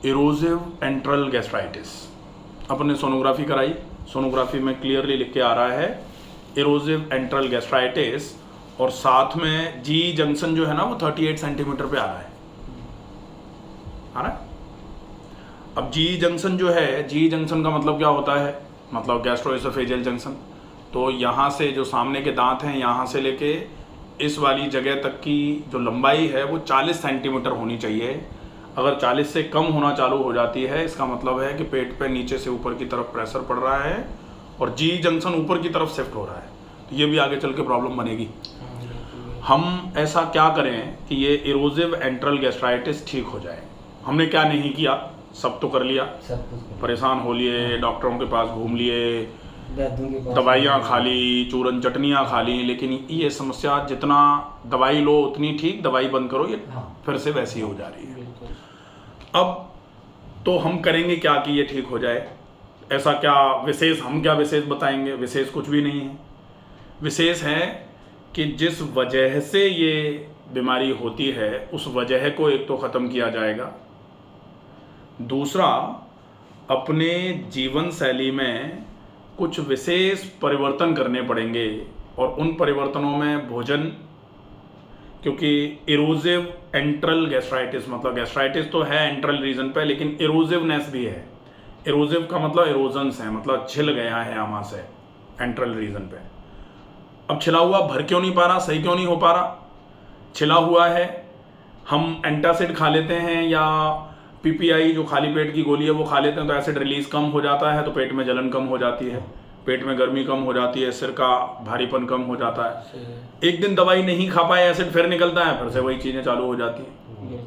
इरोजिव enteral gastritis. अपन ने sonography कराई, sonography में क्लियरली लिख के आ रहा है इरोजिव एंट्रल गैस्ट्राइटिस, और साथ में जी जंक्शन जो है ना वो 38 सेंटीमीटर पे आ रहा है। अब जी जंक्शन जो है, जी जंक्शन का मतलब क्या होता है, मतलब गैस्ट्रोएसोफेजियल जंक्शन। तो यहाँ से जो सामने के दांत हैं, यहाँ से लेके इस वाली जगह तक की जो लंबाई है वो 40 सेंटीमीटर होनी चाहिए। अगर 40 से कम होना चालू हो जाती है, इसका मतलब है कि पेट पे नीचे से ऊपर की तरफ प्रेशर पड़ रहा है और जी जंक्शन ऊपर की तरफ शिफ्ट हो रहा है, तो ये भी आगे चल के प्रॉब्लम बनेगी। हम ऐसा क्या करें कि ये इरोजिव एंट्रल गैस्ट्राइटिस ठीक हो जाए। हमने क्या नहीं किया, सब तो कर लिया, परेशान हो लिए, डॉक्टरों के पास घूम लिए, दवाइयाँ खा ली, चूरन चटनियाँ खा ली, लेकिन ये समस्या जितना दवाई लो उतनी ठीक, दवाई बंद करो ये फिर से वैसी हो जा रही है। अब तो हम करेंगे क्या कि ये ठीक हो जाए? ऐसा क्या विशेष, हम क्या विशेष बताएंगे? विशेष कुछ भी नहीं है। विशेष है कि जिस वजह से ये बीमारी होती है उस वजह को एक तो ख़त्म किया जाएगा, दूसरा अपने जीवन शैली में कुछ विशेष परिवर्तन करने पड़ेंगे, और उन परिवर्तनों में भोजन, क्योंकि इरोजिव एंट्रल गैस्ट्राइटिस मतलब गैस्ट्राइटिस तो है एंट्रल रीजन पे, लेकिन इरोजिवनेस भी है। इरोजिव का मतलब इरोजन्स है, मतलब छिल गया है यहाँ से एंट्रल रीजन पे। अब छिला हुआ भर क्यों नहीं पा रहा, सही क्यों नहीं हो पा रहा? छिला हुआ है, हम एंटासिड खा लेते हैं या पीपीआई जो खाली पेट की गोली है वो खा लेते हैं, तो एसिड रिलीज कम हो जाता है, तो पेट में जलन कम हो जाती है, पेट में गर्मी कम हो जाती है, सिर का भारीपन कम हो जाता है। एक दिन दवाई नहीं खा पाए, एसिड फिर निकलता है, फिर से वही चीज़ें चालू हो जाती हैं।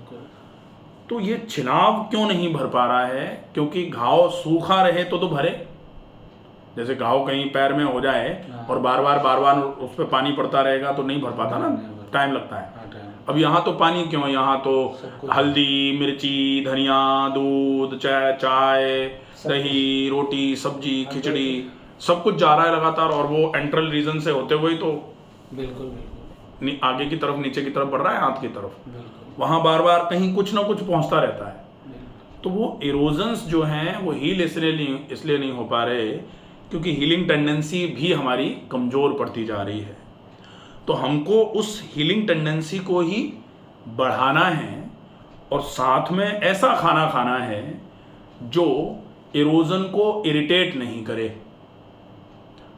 तो ये छिनाव क्यों नहीं भर पा रहा है? क्योंकि घाव सूखा रहे तो भरे। जैसे घाव कहीं पैर में हो जाए और बार बार उस पर पानी पड़ता रहेगा तो नहीं भर पाता ना, टाइम लगता है। अब यहाँ तो पानी क्यों, यहाँ तो हल्दी, मिर्ची, धनिया, दूध, चाय, दही, रोटी, सब्जी, खिचड़ी, सब कुछ जा रहा है लगातार, और वो एंट्रल रीजन से होते हुए तो बिल्कुल आगे की तरफ, नीचे की तरफ बढ़ रहा है, हाथ की तरफ, वहाँ बार बार कहीं कुछ ना कुछ पहुँचता रहता है। तो वो इरोजन्स जो हैं वो हील इसलिए नहीं हो पा रहे क्योंकि हीलिंग टेंडेंसी भी हमारी कमज़ोर पड़ती जा रही है। तो हमको उस हीलिंग टेंडेंसी को ही बढ़ाना है, और साथ में ऐसा खाना खाना है जो इरोजन को इरिटेट नहीं करे।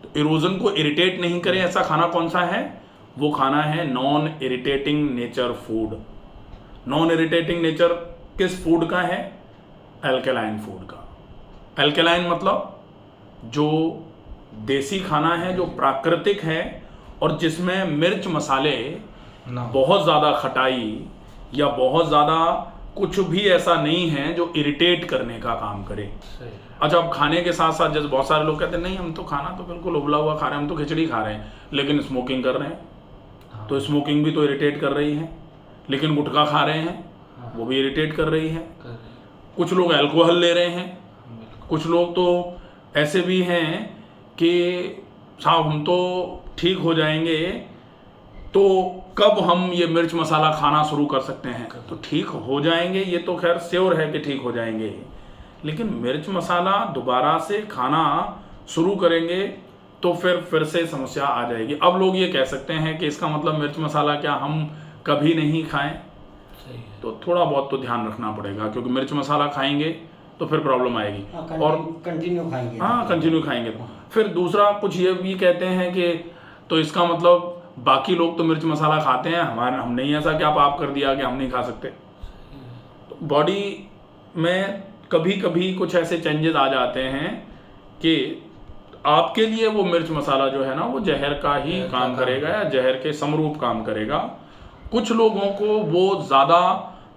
तो इरोजन को इरिटेट नहीं करे ऐसा खाना कौन सा है? वो खाना है non irritating nature food. Non irritating nature किस फूड का है? एल्केलाइन फूड का। एल्केलाइन मतलब जो देसी खाना है, जो प्राकृतिक है, और जिसमें मिर्च मसाले, बहुत ज़्यादा खटाई या बहुत ज़्यादा कुछ भी ऐसा नहीं है जो इरिटेट करने का काम करे। अच्छा, अब खाने के साथ साथ जैसे बहुत सारे लोग कहते हैं नहीं हम तो खाना तो बिल्कुल उबला हुआ खा रहे हैं, हम तो खिचड़ी खा रहे हैं, लेकिन स्मोकिंग कर रहे हैं, तो स्मोकिंग भी तो इरिटेट कर रही है। लेकिन गुटखा खा रहे हैं, वो भी इरिटेट कर रही है। कुछ लोग अल्कोहल ले रहे हैं, कुछ लोग तो ऐसे भी हैं कि साहब हम तो ठीक हो जाएंगे, तो कब हम ये मिर्च मसाला खाना शुरू कर सकते हैं? तो ठीक हो जाएंगे ये तो खैर श्योर है कि ठीक हो जाएंगे, लेकिन मिर्च मसाला दोबारा से खाना शुरू करेंगे तो फिर से समस्या आ जाएगी। अब लोग ये कह सकते हैं कि इसका मतलब मिर्च मसाला क्या हम कभी नहीं खाएं? तो थोड़ा बहुत तो ध्यान रखना पड़ेगा, क्योंकि मिर्च मसाला खाएंगे तो फिर प्रॉब्लम आएगी, और कंटिन्यू खाएंगे। हाँ, कंटिन्यू खाएंगे तो फिर दूसरा कुछ ये भी कहते हैं कि तो इसका मतलब बाकी लोग तो मिर्च मसाला खाते हैं, हम नहीं, ऐसा क्या पाप कर दिया कि हम नहीं खा सकते? तो बॉडी में कभी कभी कुछ ऐसे चेंजेस आ जाते हैं कि आपके लिए वो मिर्च मसाला जो है ना वो जहर का ही काम करेगा या जहर के समरूप काम करेगा। कुछ लोगों को वो ज़्यादा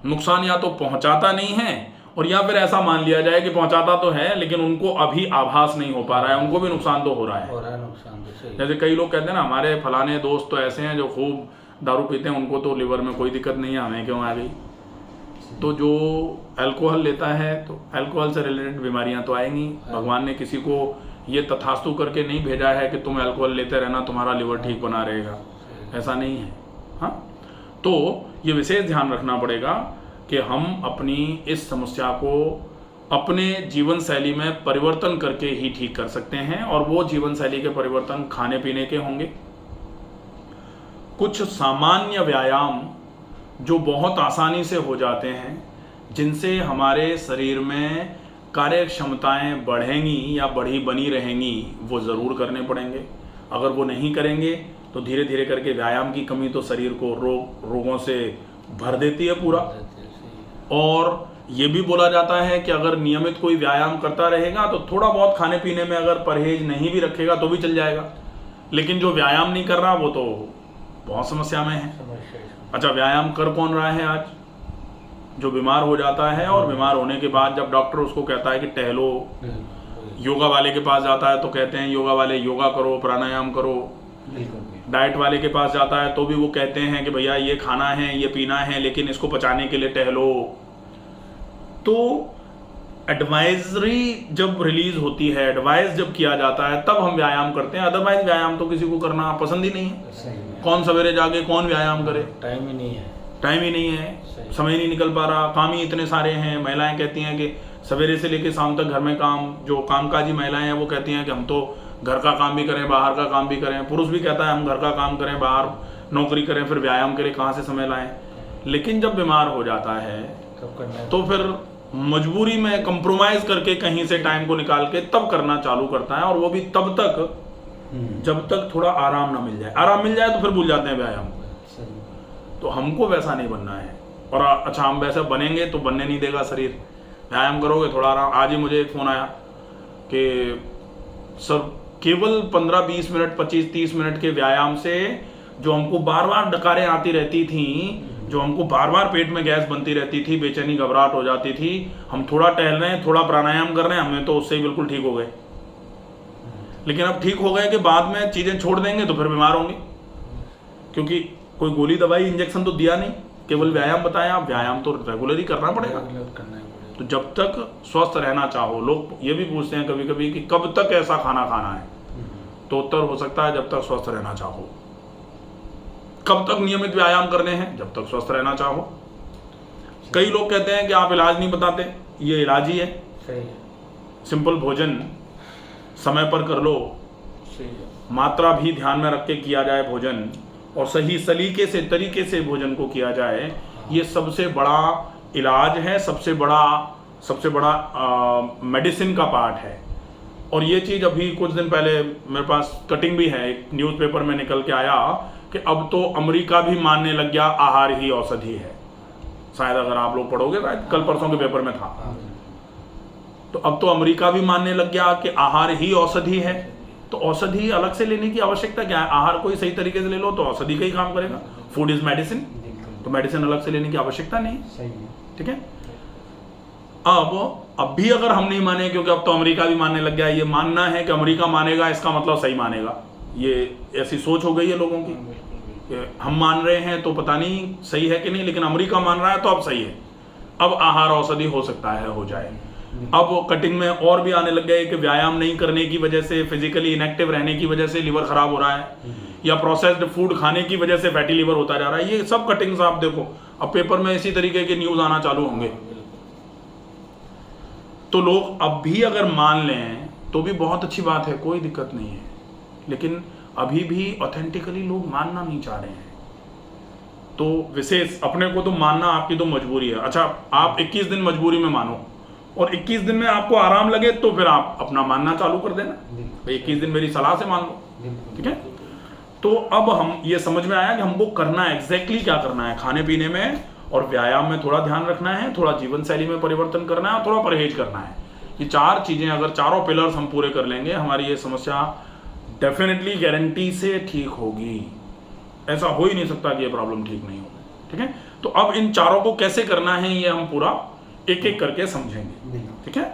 नुकसान या तो पहुंचाता नहीं है, और या फिर ऐसा मान लिया जाए कि पहुंचाता तो है लेकिन उनको अभी आभास नहीं हो पा रहा है, उनको भी नुकसान तो हो रहा है। नुकसान तो जैसे कई लोग कहते हैं ना हमारे फलाने दोस्त तो ऐसे हैं जो खूब दारू पीते हैं, उनको तो लिवर में कोई दिक्कत नहीं है, हमें क्यों आ गई? तो जो अल्कोहल लेता है तो अल्कोहल से रिलेटेड बीमारियां तो आएंगी। भगवान ने किसी को ये तथास्तु करके नहीं भेजा है कि तुम अल्कोहल लेते रहना तुम्हारा लिवर ठीक बना रहेगा, ऐसा नहीं है। हाँ, तो ये विशेष ध्यान रखना पड़ेगा कि हम अपनी इस समस्या को अपने जीवन शैली में परिवर्तन करके ही ठीक कर सकते हैं, और वो जीवन शैली के परिवर्तन खाने पीने के होंगे। कुछ सामान्य व्यायाम जो बहुत आसानी से हो जाते हैं, जिनसे हमारे शरीर में कार्य क्षमताएँ बढ़ेंगी या बढ़ी बनी रहेंगी, वो ज़रूर करने पड़ेंगे। अगर वो नहीं करेंगे तो धीरे धीरे करके व्यायाम की कमी तो शरीर को रोगों से भर देती है पूरा। और ये भी बोला जाता है कि अगर नियमित कोई व्यायाम करता रहेगा तो थोड़ा बहुत खाने पीने में अगर परहेज नहीं भी रखेगा तो भी चल जाएगा, लेकिन जो व्यायाम नहीं कर रहा वो तो बहुत समस्या में है। अच्छा, व्यायाम कर कौन रहा है आज? जो बीमार हो जाता है, और बीमार होने के बाद जब डॉक्टर उसको कहता है कि टहलो, योगा वाले के पास जाता है तो कहते हैं योगा वाले योगा करो, प्राणायाम करो। डाइट वाले के पास जाता है तो भी वो कहते हैं कि भैया ये खाना है, ये पीना है, लेकिन इसको पचाने के लिए टहलो। तो एडवाइजरी जब रिलीज होती है, एडवाइस जब किया जाता है, तब हम व्यायाम करते हैं। अदरवाइज व्यायाम तो किसी को करना पसंद ही नहीं है। कौन सवेरे जाके कौन व्यायाम करे? टाइम ही नहीं है, टाइम ही नहीं है, समय नहीं निकल पा रहा, काम ही इतने सारे हैं। महिलाएं कहती हैं कि सवेरे से लेकर शाम तक घर में काम, जो कामकाजी महिलाएं हैं वो कहती हैं कि हम तो घर का काम भी करें, बाहर का काम भी करें। पुरुष भी कहता है हम घर का काम करें, बाहर नौकरी करें, फिर व्यायाम करें, कहाँ से समय लाएं। लेकिन जब बीमार हो जाता है तो फिर मजबूरी में कंप्रोमाइज करके कहीं से टाइम को निकाल के तब करना चालू करता है, और वो भी तब तक जब तक थोड़ा आराम ना मिल जाए। आराम मिल जाए तो फिर भूल जाते हैं व्यायाम को। तो हमको वैसा नहीं बनना है। और अच्छा, हम वैसे बनेंगे तो बनने नहीं देगा शरीर। व्यायाम करोगे, थोड़ा आराम। आज ही मुझे एक फ़ोन आया कि सर केवल 15-20 मिनट, 25-30 मिनट के व्यायाम से जो हमको बार बार डकारें आती रहती थी, जो हमको बार बार पेट में गैस बनती रहती थी, बेचैनी घबराहट हो जाती थी, हम थोड़ा टहल रहे हैं, थोड़ा प्राणायाम कर रहे हैं, हमें तो उससे ही बिल्कुल ठीक हो गए। लेकिन अब ठीक हो गए कि बाद में चीज़ें छोड़ देंगे तो फिर बीमार होंगे, क्योंकि कोई गोली दवाई इंजेक्शन तो दिया नहीं, केवल व्यायाम बताया। आप व्यायाम तो रेगुलर ही करना पड़ेगा। तो जब तक स्वस्थ रहना चाहो, लोग ये भी पूछते हैं कभी कभी कि कब तक ऐसा खाना खाना है, तो उत्तर हो सकता है जब तक स्वस्थ रहना चाहो। कब तक नियमित व्यायाम करने हैं? जब तक स्वस्थ रहना चाहो। कई लोग कहते हैं कि आप इलाज नहीं बताते, ये इलाज ही है। सिंपल भोजन समय पर कर लो, मात्रा भी ध्यान में रख के किया जाए भोजन, और सही सलीके से तरीके से भोजन को किया जाए, ये सबसे बड़ा इलाज है, सबसे बड़ा मेडिसिन का पार्ट है। और ये चीज़ अभी कुछ दिन पहले मेरे पास कटिंग भी है, एक न्यूज़पेपर में निकल के आया कि अब तो अमेरिका भी मानने लग गया आहार ही औषधि है। शायद अगर आप लोग पढ़ोगे, शायद कल परसों के पेपर में था। तो अब तो अमेरिका भी मानने लग गया कि आहार ही औषधि है। तो औषधि अलग से लेने की आवश्यकता क्या है? आहार को ही सही तरीके से ले लो तो औषधि का ही काम करेगा। फूड इज मेडिसिन, तो मेडिसिन अलग से लेने की आवश्यकता नहीं। ठीक है। अब भी अगर हम नहीं माने, क्योंकि अब तो अमेरिका भी मानने लग गया, ये मानना है कि अमेरिका मानेगा इसका मतलब सही मानेगा, ये ऐसी सोच हो गई है लोगों की। हम मान रहे हैं तो पता नहीं सही है कि नहीं, लेकिन अमेरिका मान रहा है तो अब सही है। अब आहार औषधि हो सकता है हो जाए। अब कटिंग में और भी आने लग गए कि व्यायाम नहीं करने की वजह से, फिजिकली इनएक्टिव रहने की वजह से लिवर खराब हो रहा है, या प्रोसेस्ड फूड खाने की वजह से फैटी लिवर होता जा रहा है। ये सब कटिंग्स आप देखो, अब पेपर में इसी तरीके के न्यूज आना चालू होंगे। तो लोग अब भी अगर मान लें तो भी बहुत अच्छी बात है, कोई दिक्कत नहीं है। लेकिन अभी भी ऑथेंटिकली लोग मानना नहीं चाह रहे हैं। तो विशेष अपने को तो मानना आपकी तो मजबूरी है। अच्छा, आप 21 दिन मजबूरी में मानो, और 21 दिन में आपको आराम लगे तो फिर आप अपना मानना चालू कर देना। 21 दिन मेरी सलाह से मान लो, ठीक है। तो अब हम ये समझ में आया कि हमको करना एग्जैक्टली क्या करना है। खाने पीने में और व्यायाम में थोड़ा ध्यान रखना है, थोड़ा जीवन शैली में परिवर्तन करना है, और थोड़ा परहेज करना है। ये 4 चीजें, अगर चारों पिलर्स हम पूरे कर लेंगे, हमारी ये समस्या डेफिनेटली गारंटी से ठीक होगी। ऐसा हो ही नहीं सकता कि ये प्रॉब्लम ठीक नहीं होगी, ठीक है। तो अब इन चारों को कैसे करना है ये हम पूरा एक एक करके समझेंगे, ठीक है।